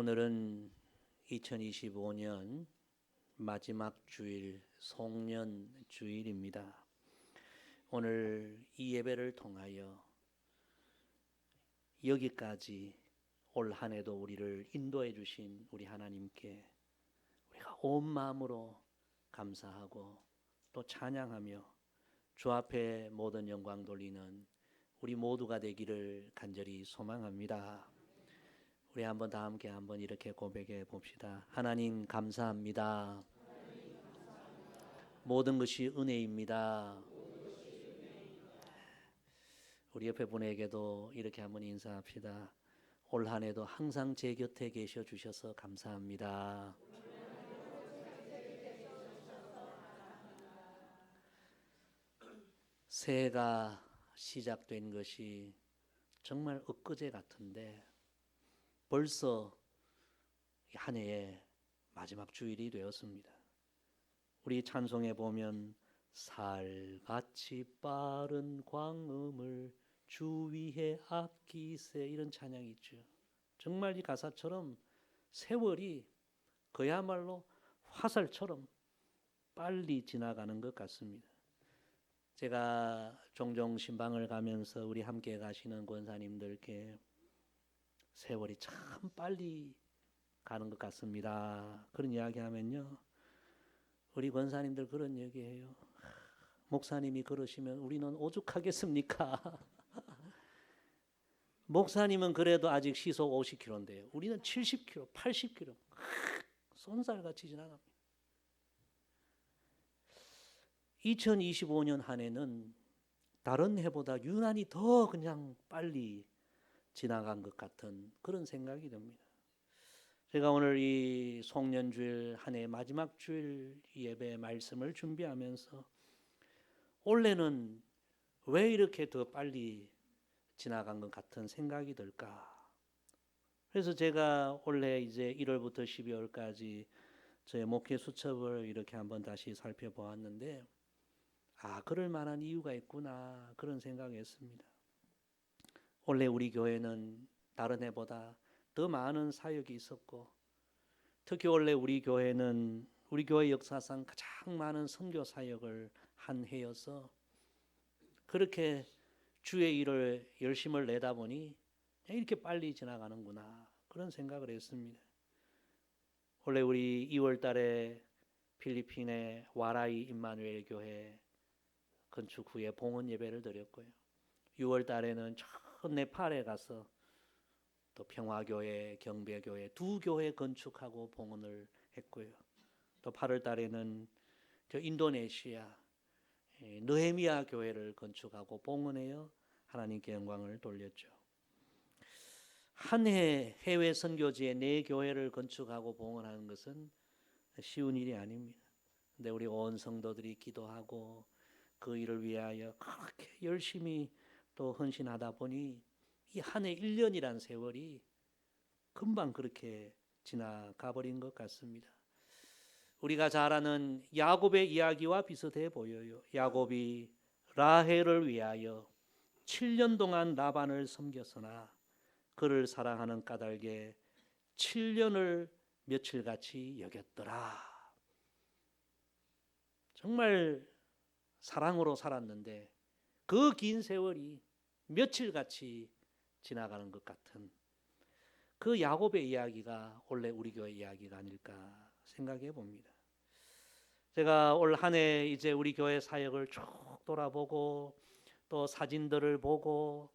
오늘은 2025년 마지막 주일 송년 주일입니다. 오늘 이 예배를 통하여 여기까지 올 한 해도 우리를 인도해 주신 우리 하나님께 우리가 온 마음으로 감사하고 또 찬양하며 주 앞에 모든 영광 돌리는 우리 모두가 되기를 간절히 소망합니다. 우리 한번 다 함께 한번 이렇게 고백해 봅시다. 하나님 감사합니다. 모든 것이 은혜입니다. 우리 옆에 분에게도 이렇게 한번 인사합시다. 올 한 해도 항상 제 곁에 계셔 주셔서 감사합니다. 새해가 시작된 것이 정말 엊그제 같은데 벌써 한 해의 마지막 주일이 되었습니다. 우리 찬송에 보면 살같이 빠른 광음을 주 위에 아끼세 이런 찬양이 있죠. 정말 이 가사처럼 세월이 그야말로 화살처럼 빨리 지나가는 것 같습니다. 제가 종종 신방을 가면서 우리 함께 가시는 권사님들께 세월이 참 빨리 가는 것 같습니다. 그런 이야기 하면요, 우리 권사님들 그런 얘기해요. 목사님이 그러시면 우리는 오죽하겠습니까? 목사님은 그래도 아직 시속 50km인데요. 우리는 70km, 80km 쏜살같이 지나갑니다. 2025년 한 해는 다른 해보다 유난히 더 그냥 빨리 지나간 것 같은 그런 생각이 듭니다. 제가 오늘 이 송년주일 한 해 마지막 주일 예배 말씀을 준비하면서 올해는 왜 이렇게 더 빨리 지나간 것 같은 생각이 들까? 그래서 제가 올해 이제 1월부터 12월까지 저의 목회 수첩을 이렇게 한번 다시 살펴보았는데 그럴 만한 이유가 있구나 그런 생각했습니다. 올해 우리 교회는 다른 해보다 더 많은 사역이 있었고 특히 원래 우리 교회는 우리 교회 역사상 가장 많은 선교 사역을 한 해여서 그렇게 주의 일을 열심을 내다 보니 이렇게 빨리 지나가는구나 그런 생각을 했습니다. 원래 우리 2월 달에 필리핀의 와라이 임마누엘 교회 건축 후에 봉헌 예배를 드렸고요. 6월 달에는 저 네팔에 가서 또 평화교회, 경배교회 두 교회 건축하고 봉헌을 했고요. 또 8월 달에는 저 인도네시아 느헤미야 교회를 건축하고 봉헌하여 하나님께 영광을 돌렸죠. 한 해 해외 선교지에 4교회를 건축하고 봉헌하는 것은 쉬운 일이 아닙니다. 근데 우리 온 성도들이 기도하고 그 일을 위하여 그렇게 열심히 또 헌신하다 보니 이 한 해 1년이란 세월이 금방 그렇게 지나가 버린 것 같습니다. 우리가 잘 아는 야곱의 이야기와 비슷해 보여요. 야곱이 라헬을 위하여 7년 동안 라반을 섬겼으나 그를 사랑하는 까닭에 7년을 며칠같이 여겼더라. 정말 사랑으로 살았는데 그 긴 세월이 며칠같이 지나가는 것 같은 그 야곱의 이야기가 원래 우리 교회 이야기가 아닐까 생각해 봅니다. 제가 올 한 해 이제 우리 교회 사역을 쭉 돌아보고 또 사진들을 보고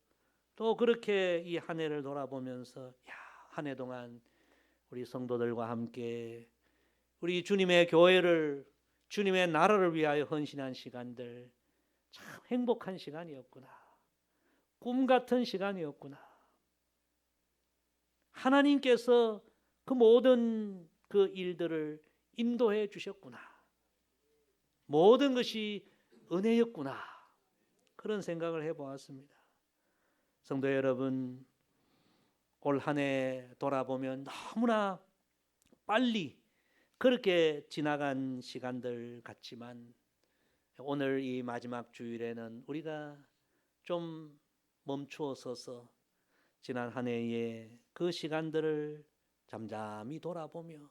또 그렇게 이 한 해를 돌아보면서 한 해 동안 우리 성도들과 함께 우리 주님의 교회를 주님의 나라를 위하여 헌신한 시간들 참 행복한 시간이었구나. 꿈 같은 시간이었구나. 하나님께서 그 모든 그 일들을 인도해 주셨구나. 모든 것이 은혜였구나. 그런 생각을 해보았습니다. 성도 여러분, 올 한 해 돌아보면 너무나 빨리 그렇게 지나간 시간들 같지만 오늘 이 마지막 주일에는 우리가 좀 멈추어 서서 지난 한 해의 그 시간들을 잠잠히 돌아보며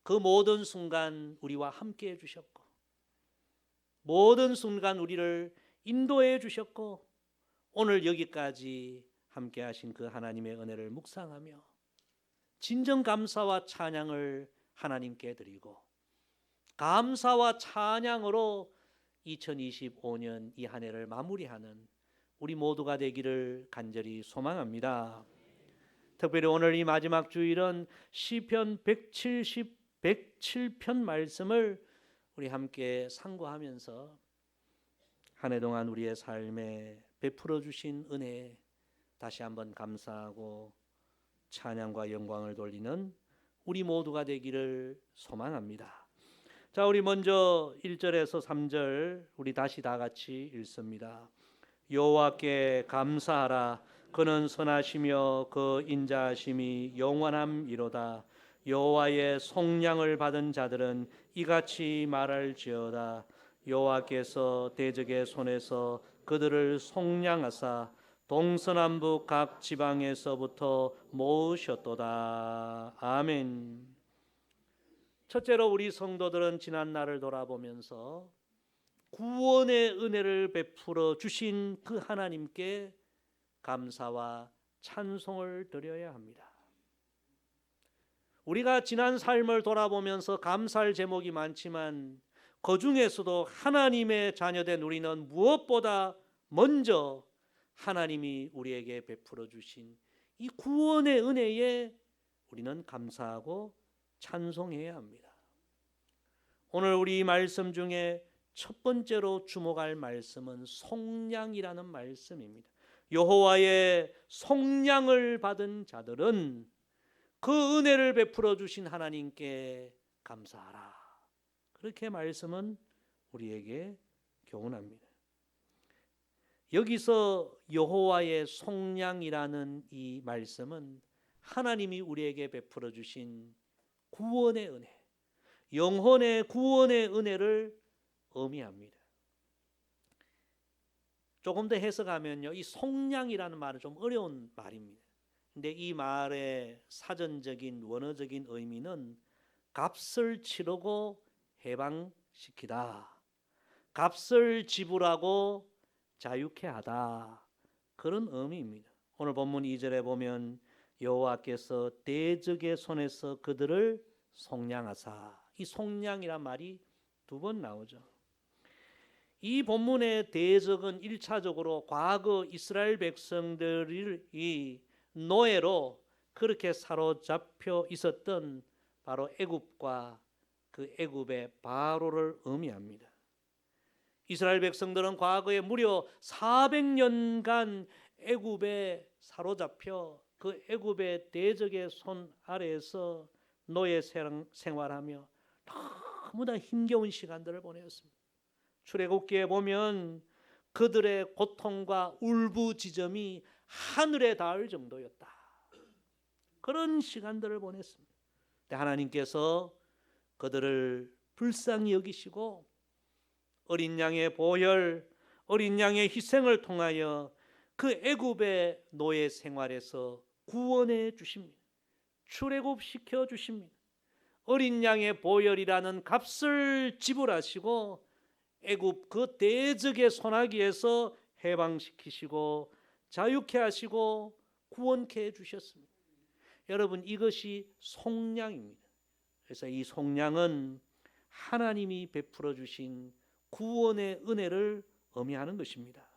그 모든 순간 우리와 함께 해주셨고 모든 순간 우리를 인도해 주셨고 오늘 여기까지 함께 하신 그 하나님의 은혜를 묵상하며 진정 감사와 찬양을 하나님께 드리고 감사와 찬양으로 2025년 이 한 해를 마무리하는 우리 모두가 되기를 간절히 소망합니다. 특별히 오늘 이 마지막 주일은 시편 107편 말씀을 우리 함께 상고하면서 한 해 동안 우리의 삶에 베풀어 주신 은혜에 다시 한번 감사하고 찬양과 영광을 돌리는 우리 모두가 되기를 소망합니다. 자, 우리 먼저 1절에서 3절 우리 다시 다 같이 읽습니다. 여호와께 감사하라. 그는 선하시며 그 인자하심이 영원함이로다. 여호와의 속량을 받은 자들은 이같이 말할지어다. 여호와께서 대적의 손에서 그들을 속량하사 동서남북 각 지방에서부터 모으셨도다. 아멘. 첫째로 우리 성도들은 지난 날을 돌아보면서 구원의 은혜를 베풀어 주신 그 하나님께 감사와 찬송을 드려야 합니다. 우리가 지난 삶을 돌아보면서 감사할 제목이 많지만 그 중에서도 하나님의 자녀된 우리는 무엇보다 먼저 하나님이 우리에게 베풀어 주신 이 구원의 은혜에 우리는 감사하고 찬송해야 합니다. 오늘 우리 말씀 중에 첫 번째로 주목할 말씀은 속량이라는 말씀입니다. 여호와의 속량을 받은 자들은 그 은혜를 베풀어 주신 하나님께 감사하라. 그렇게 말씀은 우리에게 교훈합니다. 여기서 여호와의 속량이라는 이 말씀은 하나님이 우리에게 베풀어 주신 구원의 은혜, 영혼의 구원의 은혜를 의미합니다. 조금 더 해석하면요, 이 속량이라는 말은 좀 어려운 말입니다. 근데 이 말의 사전적인 원어적인 의미는 값을 치르고 해방시키다, 값을 지불하고 자유케 하다, 그런 의미입니다. 오늘 본문 2절에 보면 여호와께서 대적의 손에서 그들을 속량하사, 이 속량이란 말이 두 번 나오죠. 이 본문의 대적은 1차적으로 과거 이스라엘 백성들이 노예로 그렇게 사로잡혀 있었던 바로 애굽과 그 애굽의 바로를 의미합니다. 이스라엘 백성들은 과거에 무려 400년간 애굽에 사로잡혀 그 애굽의 대적의 손 아래에서 노예 생활하며 너무나 힘겨운 시간들을 보내었습니다. 출애굽기에 보면 그들의 고통과 울부짖음이 하늘에 닿을 정도였다. 그런 시간들을 보냈습니다. 하나님께서 그들을 불쌍히 여기시고 어린 양의 보혈, 어린 양의 희생을 통하여 그 애굽의 노예 생활에서 구원해 주십니다. 출애굽시켜 주십니다. 어린 양의 보혈이라는 값을 지불하시고 애굽 그 대적의 손아귀에서 해방시키시고 자유케 하시고 구원케 해주셨습니다. 여러분, 이것이 속량입니다. 그래서 이 속량은 하나님이 베풀어 주신 구원의 은혜를 의미하는 것입니다.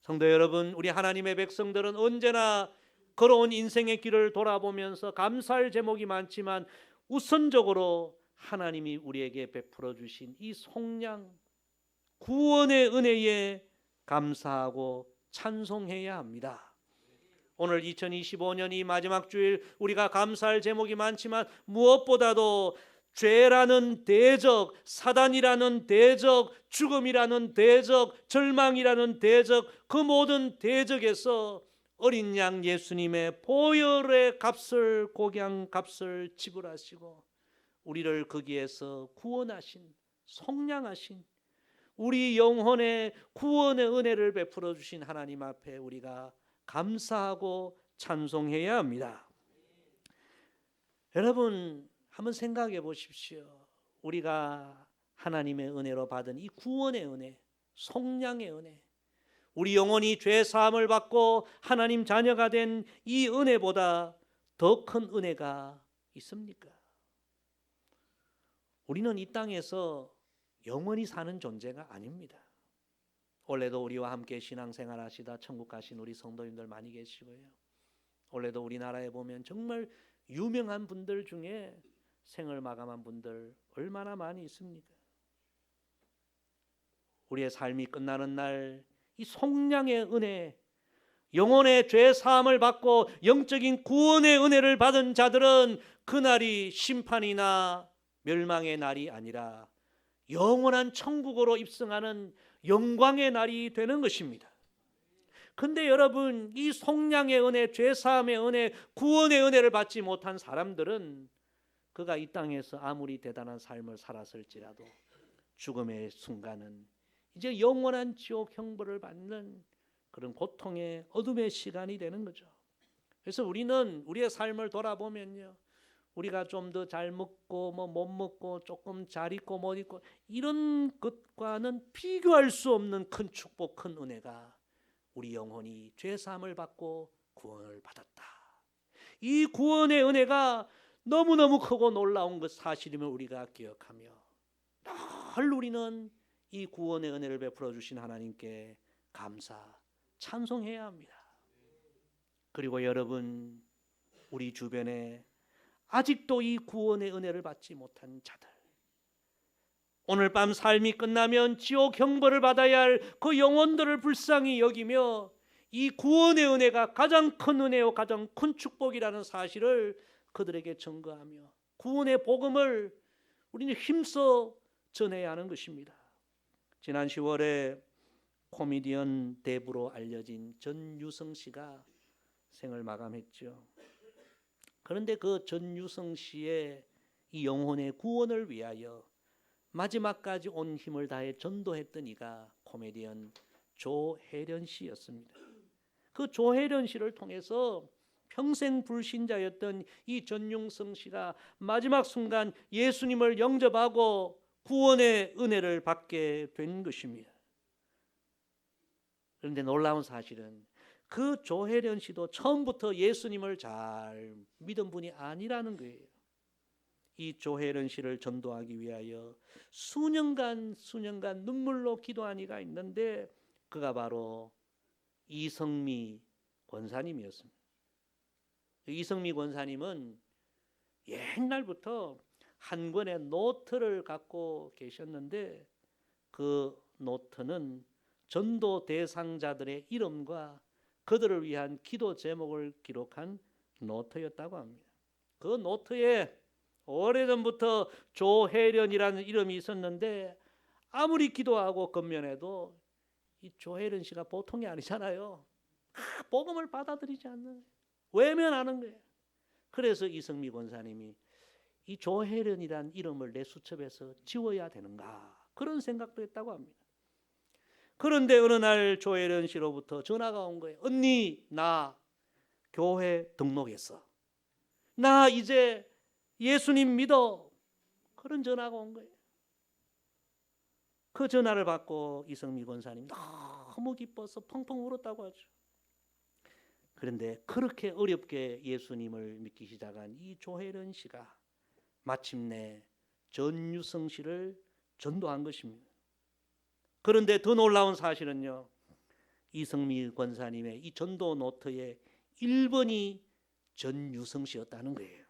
성도 여러분, 우리 하나님의 백성들은 언제나 걸어온 인생의 길을 돌아보면서 감사할 제목이 많지만 우선적으로 하나님이 우리에게 베풀어 주신 이 속량, 구원의 은혜에 감사하고 찬송해야 합니다. 오늘 2025년 이 마지막 주일 우리가 감사할 제목이 많지만 무엇보다도 죄라는 대적, 사단이라는 대적, 죽음이라는 대적, 절망이라는 대적, 그 모든 대적에서 어린 양 예수님의 보혈의 값을, 곡양 값을 지불하시고 우리를 거기에서 구원하신, 속량하신, 우리 영혼의 구원의 은혜를 베풀어 주신 하나님 앞에 우리가 감사하고 찬송해야 합니다. 여러분 한번 생각해 보십시오. 우리가 하나님의 은혜로 받은 이 구원의 은혜, 속량의 은혜, 우리 영혼이 죄 사함을 받고 하나님 자녀가 된 이 은혜보다 더 큰 은혜가 있습니까? 우리는 이 땅에서 영원히 사는 존재가 아닙니다. 원래도 우리와 함께 신앙생활 하시다 천국 가신 우리 성도님들 많이 계시고요. 원래도 우리나라에 보면 정말 유명한 분들 중에 생을 마감한 분들 얼마나 많이 있습니까? 우리의 삶이 끝나는 날 이 속량의 은혜, 영혼의 죄 사함을 받고 영적인 구원의 은혜를 받은 자들은 그날이 심판이나 멸망의 날이 아니라 영원한 천국으로 입성하는 영광의 날이 되는 것입니다. 근데 여러분, 이 속량의 은혜, 죄 사함의 은혜, 구원의 은혜를 받지 못한 사람들은 그가 이 땅에서 아무리 대단한 삶을 살았을지라도 죽음의 순간은 이제 영원한 지옥 형벌을 받는 그런 고통의 어둠의 시간이 되는 거죠. 그래서 우리는 우리의 삶을 돌아보면요, 우리가 좀 더 잘 먹고 못 먹고 조금 잘 입고 못 입고 이런 것과는 비교할 수 없는 큰 축복, 큰 은혜가 우리 영혼이 죄 사함을 받고 구원을 받았다. 이 구원의 은혜가 너무너무 크고 놀라운 것 사실임을 우리가 기억하며 늘 우리는 이 구원의 은혜를 베풀어 주신 하나님께 감사, 찬송해야 합니다. 그리고 여러분, 우리 주변에 아직도 이 구원의 은혜를 받지 못한 자들, 오늘 밤 삶이 끝나면 지옥 형벌을 받아야 할 그 영혼들을 불쌍히 여기며 이 구원의 은혜가 가장 큰 은혜요 가장 큰 축복이라는 사실을 그들에게 증거하며 구원의 복음을 우리는 힘써 전해야 하는 것입니다. 지난 10월에 코미디언 대부로 알려진 전유성 씨가 생을 마감했죠. 그런데 그 전유성 씨의 이 영혼의 구원을 위하여 마지막까지 온 힘을 다해 전도했던 이가 코미디언 조혜련 씨였습니다. 그 조혜련 씨를 통해서 평생 불신자였던 이 전유성 씨가 마지막 순간 예수님을 영접하고 구원의 은혜를 받게 된 것입니다. 그런데 놀라운 사실은 그 조혜련 씨도 처음부터 예수님을 잘 믿은 분이 아니라는 거예요. 이 조혜련 씨를 전도하기 위하여 수년간 눈물로 기도한 이가 있는데 그가 바로 이성미 권사님이었습니다. 이성미 권사님은 옛날부터 한 권의 노트를 갖고 계셨는데 그 노트는 전도 대상자들의 이름과 그들을 위한 기도 제목을 기록한 노트였다고 합니다. 그 노트에 오래전부터 조혜련이라는 이름이 있었는데 아무리 기도하고 건면해도 이 조혜련 씨가 보통이 아니잖아요. 복음을 받아들이지 않는 거예요. 외면하는 거예요. 그래서 이성미 권사님이 이 조혜련이라는 이름을 내 수첩에서 지워야 되는가 그런 생각도 했다고 합니다. 그런데 어느 날 조혜련 씨로부터 전화가 온 거예요. 언니, 나 교회 등록했어. 나 이제 예수님 믿어. 그런 전화가 온 거예요. 그 전화를 받고 이성미 권사님 너무 기뻐서 펑펑 울었다고 하죠. 그런데 그렇게 어렵게 예수님을 믿기 시작한 이 조혜련 씨가 마침내 전유성 씨를 전도한 것입니다. 그런데 더 놀라운 사실은요, 이성미 권사님의 이 전도 노트의 1번이 전유성 씨였다는 거예요.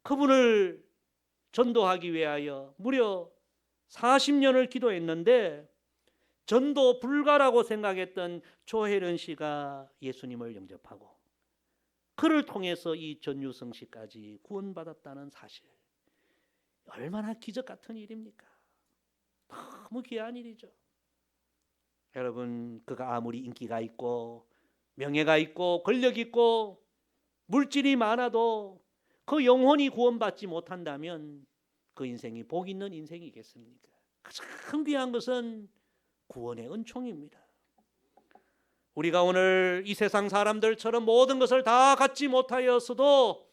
그분을 전도하기 위하여 무려 40년을 기도했는데 전도 불가라고 생각했던 조혜련 씨가 예수님을 영접하고 그를 통해서 이 전유성 씨까지 구원받았다는 사실, 얼마나 기적 같은 일입니까? 너무 귀한 일이죠. 여러분, 그가 아무리 인기가 있고 명예가 있고 권력 있고 물질이 많아도 그 영혼이 구원받지 못한다면 그 인생이 복 있는 인생이겠습니까? 가장 귀한 것은 구원의 은총입니다. 우리가 오늘 이 세상 사람들처럼 모든 것을 다 갖지 못하였어도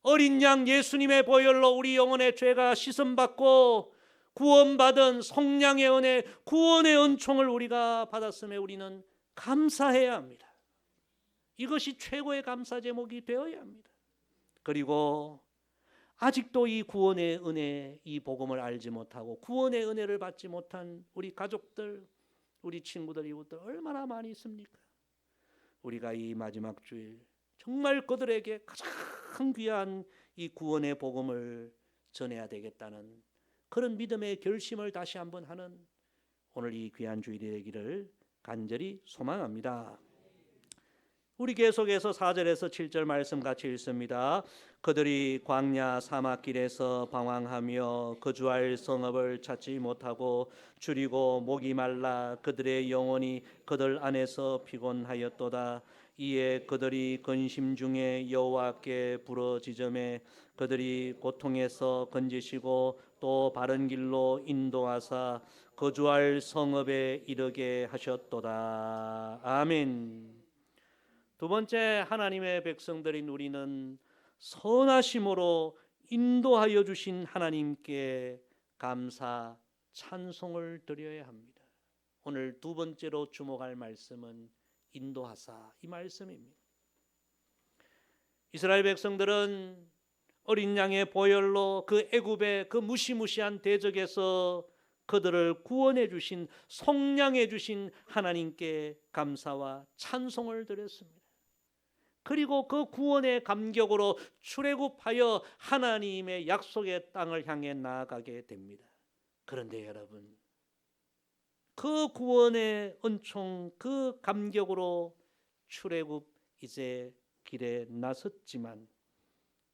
어린 양 예수님의 보혈로 우리 영혼의 죄가 씻음받고 구원받은 성량의 은혜, 구원의 은총을 우리가 받았음에 우리는 감사해야 합니다. 이것이 최고의 감사 제목이 되어야 합니다. 그리고 아직도 이 구원의 은혜, 이 복음을 알지 못하고 구원의 은혜를 받지 못한 우리 가족들, 우리 친구들, 이웃들 얼마나 많이 있습니까? 우리가 이 마지막 주일 정말 그들에게 가장 귀한 이 구원의 복음을 전해야 되겠다는 그런 믿음의 결심을 다시 한번 하는 오늘 이 귀한 주일이 되기를 간절히 소망합니다. 우리 계속해서 4절에서 7절 말씀 같이 읽습니다. 그들이 광야 사막길에서 방황하며 거주할 성읍을 찾지 못하고 줄이고 목이 말라 그들의 영혼이 그들 안에서 피곤하였도다. 이에 그들이 근심 중에 여호와께 부르짖음에 그들이 고통에서 건지시고 또 바른 길로 인도하사 거주할 성읍에 이르게 하셨도다. 아멘. 두 번째, 하나님의 백성들인 우리는 선하심으로 인도하여 주신 하나님께 감사 찬송을 드려야 합니다. 오늘 두 번째로 주목할 말씀은 인도하사 이 말씀입니다. 이스라엘 백성들은 어린 양의 보혈로 그 애굽의 그 무시무시한 대적에서 그들을 구원해 주신, 속량해 주신 하나님께 감사와 찬송을 드렸습니다. 그리고 그 구원의 감격으로 출애굽하여 하나님의 약속의 땅을 향해 나아가게 됩니다. 그런데 여러분, 그 구원의 은총, 그 감격으로 출애굽 이제 길에 나섰지만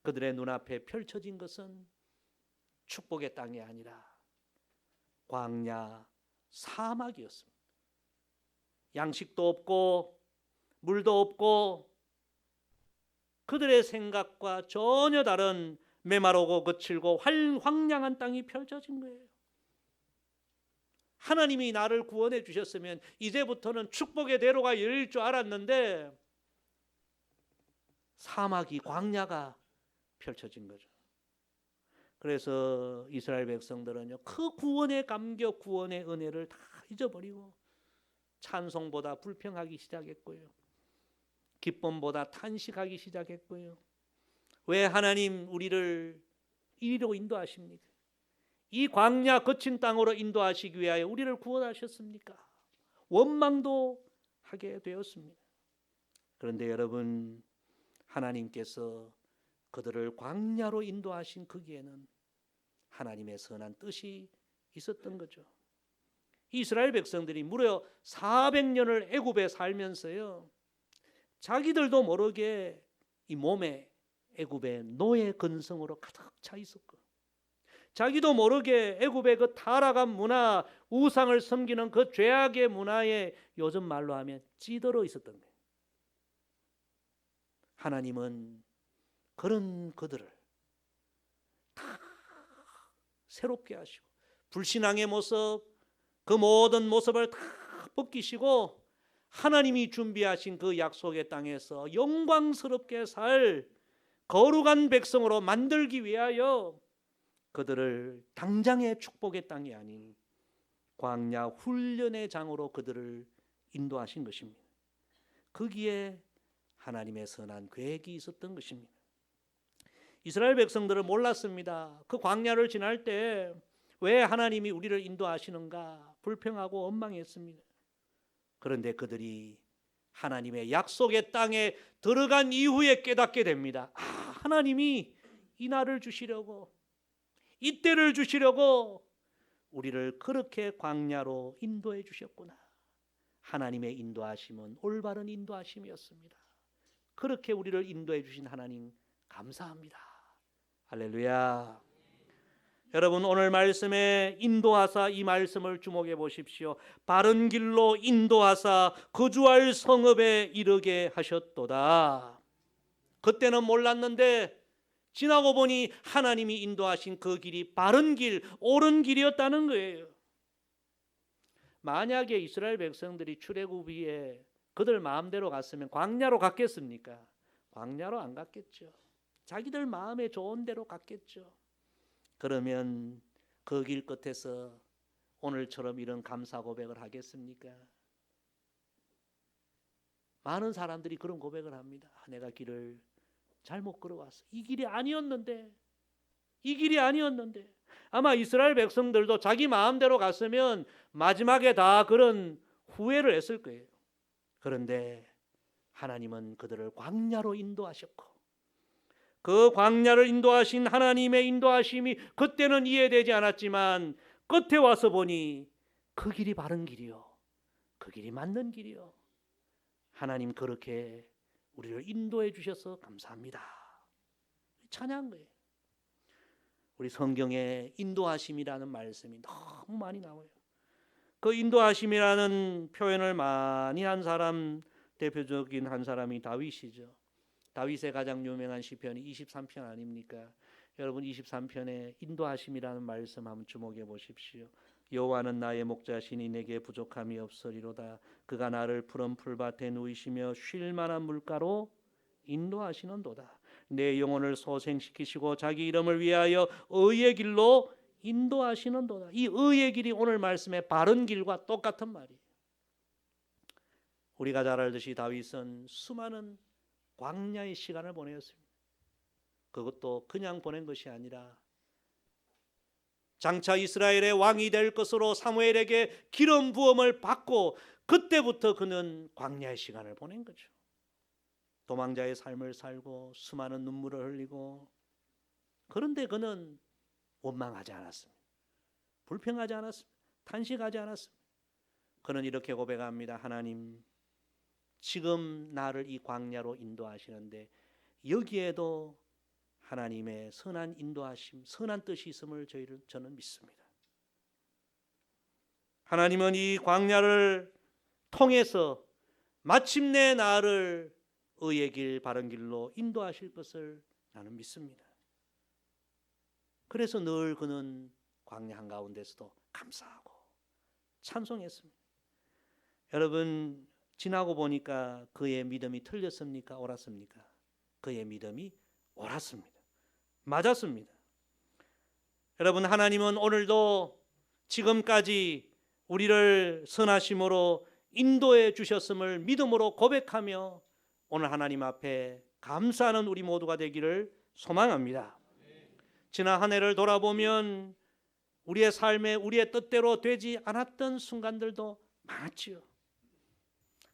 그들의 눈앞에 펼쳐진 것은 축복의 땅이 아니라 광야 사막이었습니다. 양식도 없고 물도 없고 그들의 생각과 전혀 다른 메마르고 거칠고 황량한 땅이 펼쳐진 거예요. 하나님이 나를 구원해 주셨으면 이제부터는 축복의 대로가 열릴 줄 알았는데 사막이, 광야가 펼쳐진 거죠. 그래서 이스라엘 백성들은요, 그 구원의 감격, 구원의 은혜를 다 잊어버리고 찬송보다 불평하기 시작했고요, 기쁨보다 탄식하기 시작했고요. 왜 하나님 우리를 이리로 인도하십니까? 이 광야 거친 땅으로 인도하시기 위하여 우리를 구원하셨습니까? 원망도 하게 되었습니다. 그런데 여러분, 하나님께서 그들을 광야로 인도하신 거기에는 하나님의 선한 뜻이 있었던 거죠. 이스라엘 백성들이 무려 400년을 애굽에 살면서요, 자기들도 모르게 이 몸에 애굽의 노예 근성으로 가득 차 있었고, 자기도 모르게 애굽의 그 타락한 문화, 우상을 섬기는 그 죄악의 문화에 요즘 말로 하면 찌들어 있었던 거예요. 하나님은 그런 그들을 다 새롭게 하시고 불신앙의 모습, 그 모든 모습을 다 벗기시고 하나님이 준비하신 그 약속의 땅에서 영광스럽게 살 거룩한 백성으로 만들기 위하여 그들을 당장의 축복의 땅이 아닌 광야 훈련의 장으로 그들을 인도하신 것입니다. 거기에 하나님의 선한 계획이 있었던 것입니다. 이스라엘 백성들은 몰랐습니다. 그 광야를 지날 때 왜 하나님이 우리를 인도하시는가 불평하고 원망했습니다. 그런데 그들이 하나님의 약속의 땅에 들어간 이후에 깨닫게 됩니다. 하나님이 이 날을 주시려고, 이 때를 주시려고 우리를 그렇게 광야로 인도해 주셨구나. 하나님의 인도하심은 올바른 인도하심이었습니다. 그렇게 우리를 인도해 주신 하나님 감사합니다. 할렐루야. 여러분, 오늘 말씀에 인도하사 이 말씀을 주목해 보십시오. 바른 길로 인도하사 거주할 성읍에 이르게 하셨도다. 그때는 몰랐는데 지나고 보니 하나님이 인도하신 그 길이 바른 길, 옳은 길이었다는 거예요. 만약에 이스라엘 백성들이 출애굽 이에 그들 마음대로 갔으면 광야로 갔겠습니까? 광야로 안 갔겠죠. 자기들 마음에 좋은 대로 갔겠죠. 그러면 그 길 끝에서 오늘처럼 이런 감사 고백을 하겠습니까? 많은 사람들이 그런 고백을 합니다. 내가 길을 잘못 걸어왔어. 이 길이 아니었는데, 이 길이 아니었는데. 아마 이스라엘 백성들도 자기 마음대로 갔으면 마지막에 다 그런 후회를 했을 거예요. 그런데 하나님은 그들을 광야로 인도하셨고, 그 광야를 인도하신 하나님의 인도하심이 그때는 이해되지 않았지만 끝에 와서 보니 그 길이 바른 길이요, 그 길이 맞는 길이요. 하나님 그렇게 우리를 인도해 주셔서 감사합니다. 찬양한 거예요. 우리 성경에 인도하심이라는 말씀이 너무 많이 나와요. 그 인도하심이라는 표현을 많이 한 사람, 대표적인 한 사람이 다윗이죠. 다윗의 가장 유명한 시편이 23편 아닙니까? 여러분 23편에 인도하심이라는 말씀 한번 주목해 보십시오. 여호와는 나의 목자시니 내게 부족함이 없으리로다. 그가 나를 푸른 풀밭에 누이시며 쉴 만한 물가로 인도하시는도다. 내 영혼을 소생시키시고 자기 이름을 위하여 의의 길로 인도하시는도다. 이 의의 길이 오늘 말씀의 바른 길과 똑같은 말이에요. 우리가 잘 알듯이 다윗은 수많은 광야의 시간을 보냈습니다. 그것도 그냥 보낸 것이 아니라 장차 이스라엘의 왕이 될 것으로 사무엘에게 기름 부음을 받고 그때부터 그는 광야의 시간을 보낸 거죠. 도망자의 삶을 살고 수많은 눈물을 흘리고, 그런데 그는 원망하지 않았습니다. 불평하지 않았습니다. 탄식하지 않았습니다. 그는 이렇게 고백합니다. 하나님, 지금 나를 이 광야로 인도하시는데 여기에도 하나님의 선한 인도하심, 선한 뜻이 있음을 저는 믿습니다. 하나님은 이 광야를 통해서 마침내 나를 의의 길, 바른 길로 인도하실 것을 나는 믿습니다. 그래서 늘 그는 광야 한가운데서도 감사하고 찬송했습니다. 여러분, 지나고 보니까 그의 믿음이 틀렸습니까? 옳았습니까? 그의 믿음이 옳았습니다. 맞았습니다. 여러분, 하나님은 오늘도 지금까지 우리를 선하심으로 인도해 주셨음을 믿음으로 고백하며 오늘 하나님 앞에 감사하는 우리 모두가 되기를 소망합니다. 지난 한 해를 돌아보면 우리의 삶에 우리의 뜻대로 되지 않았던 순간들도 많았지요.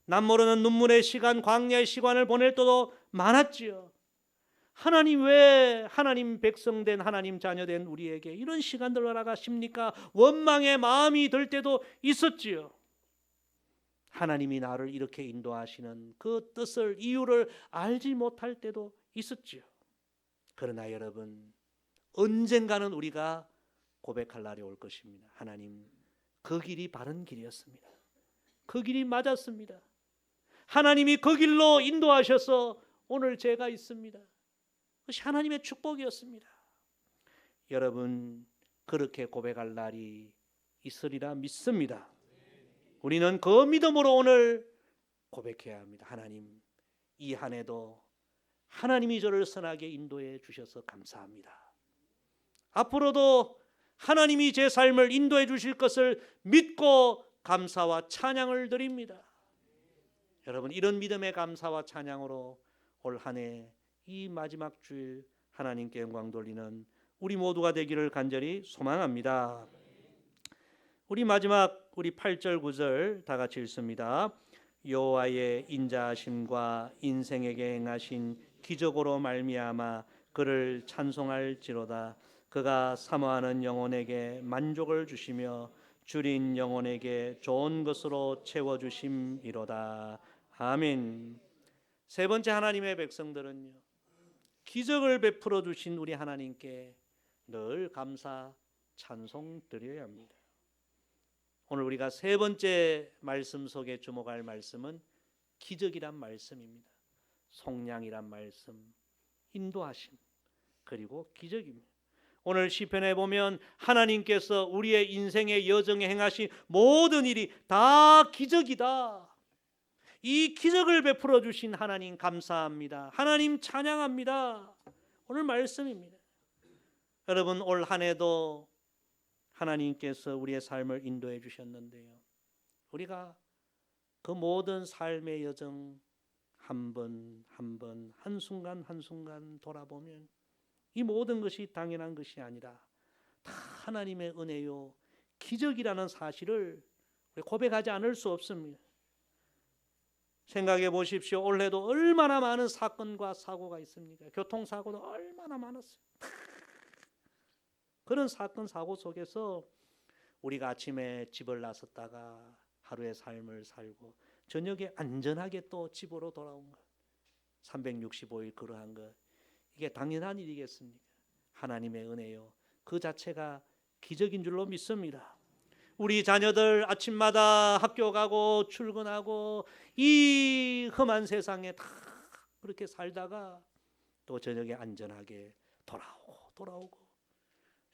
남모르는 눈물의 시간, 광야의 시간을 보낼 때도 많았지요. 하나님, 왜 하나님 백성된, 하나님 자녀된 우리에게 이런 시간들을 허락하십니까? 원망의 마음이 들 때도 있었지요. 하나님이 나를 이렇게 인도하시는 그 뜻을, 이유를 알지 못할 때도 있었지요. 그러나 여러분, 언젠가는 우리가 고백할 날이 올 것입니다. 하나님, 그 길이 바른 길이었습니다. 그 길이 맞았습니다. 하나님이 그 길로 인도하셔서 오늘 제가 있습니다. 그것이 하나님의 축복이었습니다. 여러분, 그렇게 고백할 날이 있으리라 믿습니다. 우리는 그 믿음으로 오늘 고백해야 합니다. 하나님, 이 한 해도 하나님이 저를 선하게 인도해 주셔서 감사합니다. 앞으로도 하나님이 제 삶을 인도해 주실 것을 믿고 감사와 찬양을 드립니다. 여러분, 이런 믿음의 감사와 찬양으로 올 한 해 이 마지막 주일 하나님께 영광 돌리는 우리 모두가 되기를 간절히 소망합니다. 우리 마지막 우리 8절 9절 다 같이 읽습니다. 여호와의 인자하심과 인생에게 행하신 기적으로 말미암아 그를 찬송할지로다. 그가 사모하는 영혼에게 만족을 주시며 줄인 영혼에게 좋은 것으로 채워주심이로다. 아멘. 세 번째, 하나님의 백성들은요, 기적을 베풀어 주신 우리 하나님께 늘 감사 찬송 드려야 합니다. 오늘 우리가 세 번째 말씀 속에 주목할 말씀은 기적이란 말씀입니다. 속량이란 말씀, 인도하심, 그리고 기적입니다. 오늘 시편에 보면 하나님께서 우리의 인생의 여정에 행하신 모든 일이 다 기적이다. 이 기적을 베풀어 주신 하나님 감사합니다. 하나님 찬양합니다. 오늘 말씀입니다. 여러분, 올 한 해도 하나님께서 우리의 삶을 인도해 주셨는데요, 우리가 그 모든 삶의 여정 한 번 한 번, 한순간 한순간 돌아보면 이 모든 것이 당연한 것이 아니라 다 하나님의 은혜요, 기적이라는 사실을 고백하지 않을 수 없습니다. 생각해 보십시오. 올해도 얼마나 많은 사건과 사고가 있습니까? 교통사고도 얼마나 많았어요. 그런 사건 사고 속에서 우리가 아침에 집을 나섰다가 하루의 삶을 살고 저녁에 안전하게 또 집으로 돌아온 것, 365일 그러한 것, 이게 당연한 일이겠습니까? 하나님의 은혜요, 그 자체가 기적인 줄로 믿습니다. 우리 자녀들 아침마다 학교 가고 출근하고 이 험한 세상에 다 그렇게 살다가 또 저녁에 안전하게 돌아오고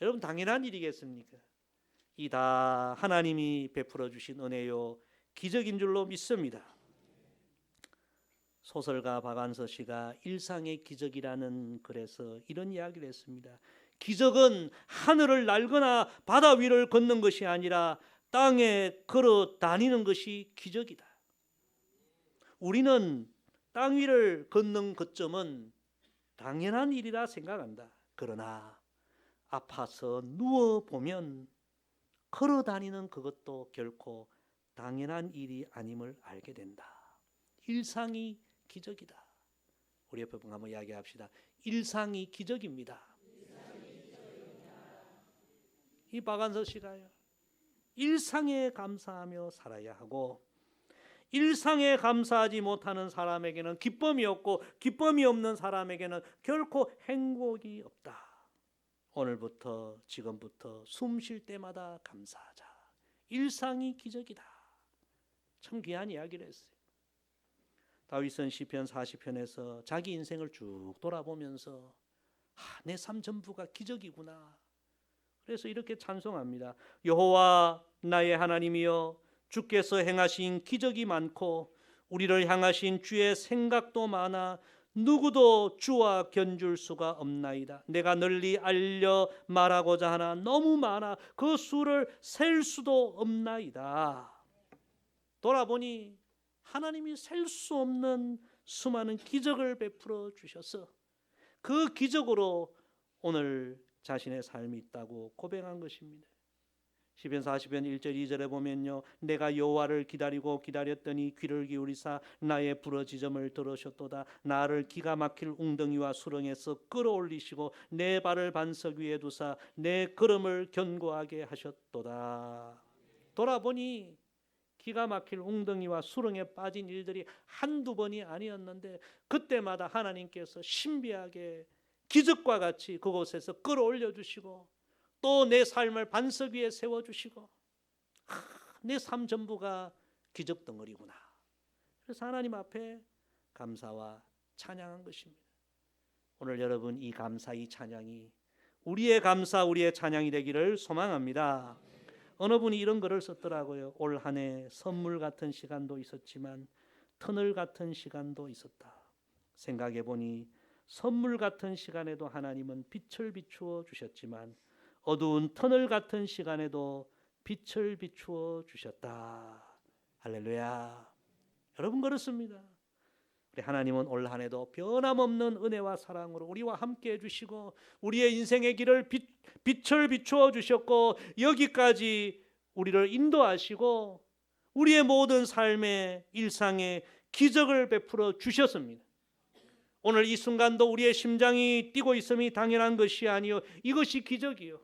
여러분, 당연한 일이겠습니까? 이 다 하나님이 베풀어 주신 은혜요, 기적인 줄로 믿습니다. 소설가 박완서 씨가 일상의 기적이라는 글에서 이런 이야기를 했습니다. 기적은 하늘을 날거나 바다 위를 걷는 것이 아니라 땅에 걸어 다니는 것이 기적이다. 우리는 땅 위를 걷는 것점은 당연한 일이라 생각한다. 그러나 아파서 누워보면 걸어 다니는 그것도 결코 당연한 일이 아님을 알게 된다. 일상이 기적이다. 우리 옆에 분 한번 이야기합시다. 일상이 기적입니다. 이 박완서 씨가요, 일상에 감사하며 살아야 하고 일상에 감사하지 못하는 사람에게는 기쁨이 없고 기쁨이 없는 사람에게는 결코 행복이 없다. 오늘부터 지금부터 숨 쉴 때마다 감사하자. 일상이 기적이다. 참 귀한 이야기를 했어요. 다윗은 시편 40편에서 자기 인생을 쭉 돌아보면서 내 삶 전부가 기적이구나. 그래서 이렇게 찬송합니다. 여호와 나의 하나님이여, 주께서 행하신 기적이 많고 우리를 향하신 주의 생각도 많아 누구도 주와 견줄 수가 없나이다. 내가 널리 알려 말하고자 하나 너무 많아 그 수를 셀 수도 없나이다. 돌아보니 하나님이 셀 수 없는 수많은 기적을 베풀어 주셔서 그 기적으로 오늘 자신의 삶이 있다고 고백한 것입니다. 시편 40편 1절 2절에 보면요, 내가 여호와를 기다리고 기다렸더니 귀를 기울이사 나의 부르짖음을 들으셨도다. 나를 기가 막힐 웅덩이와 수렁에서 끌어올리시고 내 발을 반석 위에 두사 내 걸음을 견고하게 하셨도다. 돌아보니 기가 막힐 웅덩이와 수렁에 빠진 일들이 한두 번이 아니었는데 그때마다 하나님께서 신비하게 기적과 같이 그곳에서 끌어올려 주시고 또 내 삶을 반석 위에 세워주시고 내 삶 전부가 기적 덩어리구나. 그래서 하나님 앞에 감사와 찬양한 것입니다. 오늘 여러분, 이 감사, 이 찬양이 우리의 감사, 우리의 찬양이 되기를 소망합니다. 어느 분이 이런 글을 썼더라고요. 올 한 해 선물 같은 시간도 있었지만 터널 같은 시간도 있었다. 생각해 보니 선물 같은 시간에도 하나님은 빛을 비추어 주셨지만 어두운 터널 같은 시간에도 빛을 비추어 주셨다. 할렐루야. 여러분, 그렇습니다. 우리 하나님은 올 한 해도 변함없는 은혜와 사랑으로 우리와 함께 해주시고 우리의 인생의 길을 빛을 비추어 주셨고 여기까지 우리를 인도하시고 우리의 모든 삶의 일상에 기적을 베풀어 주셨습니다. 오늘 이 순간도 우리의 심장이 뛰고 있음이 당연한 것이 아니요, 이것이 기적이요.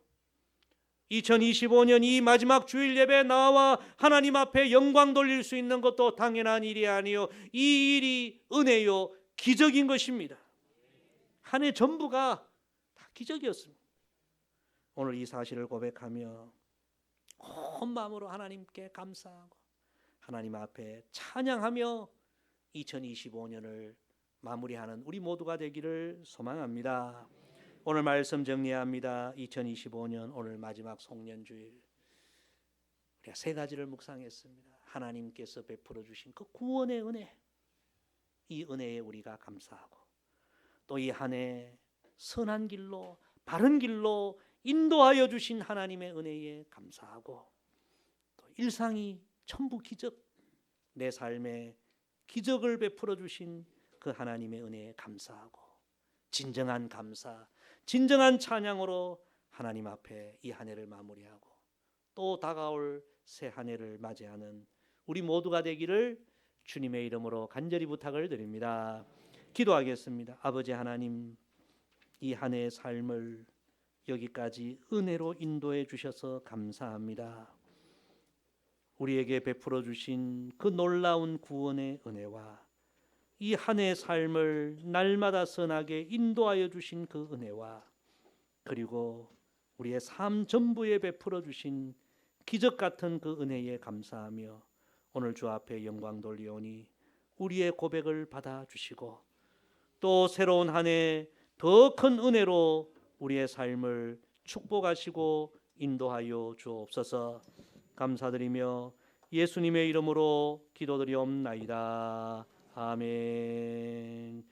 2025년 이 마지막 주일 예배 나와 하나님 앞에 영광 돌릴 수 있는 것도 당연한 일이 아니요, 이 일이 은혜요, 기적인 것입니다. 한 해 전부가 다 기적이었습니다. 오늘 이 사실을 고백하며 온 마음으로 하나님께 감사하고 하나님 앞에 찬양하며 2025년을 마무리하는 우리 모두가 되기를 소망합니다. 오늘 말씀 정리합니다. 2025년 오늘 마지막 송년주일, 우리가 세 가지를 묵상했습니다. 하나님께서 베풀어 주신 그 구원의 은혜, 이 은혜에 우리가 감사하고, 또 이 한 해 선한 길로 바른 길로 인도하여 주신 하나님의 은혜에 감사하고, 또 일상이 천부 기적, 내 삶에 기적을 베풀어 주신 그 하나님의 은혜에 감사하고, 진정한 감사, 진정한 찬양으로 하나님 앞에 이 한 해를 마무리하고 또 다가올 새 한 해를 맞이하는 우리 모두가 되기를 주님의 이름으로 간절히 부탁을 드립니다. 기도하겠습니다. 아버지 하나님, 이 한 해의 삶을 여기까지 은혜로 인도해 주셔서 감사합니다. 우리에게 베풀어 주신 그 놀라운 구원의 은혜와 이 한 해의 삶을 날마다 선하게 인도하여 주신 그 은혜와, 그리고 우리의 삶 전부에 베풀어 주신 기적 같은 그 은혜에 감사하며 오늘 주 앞에 영광 돌리오니 우리의 고백을 받아주시고 또 새로운 한 해 더 큰 은혜로 우리의 삶을 축복하시고 인도하여 주옵소서. 감사드리며 예수님의 이름으로 기도드리옵나이다. 아멘.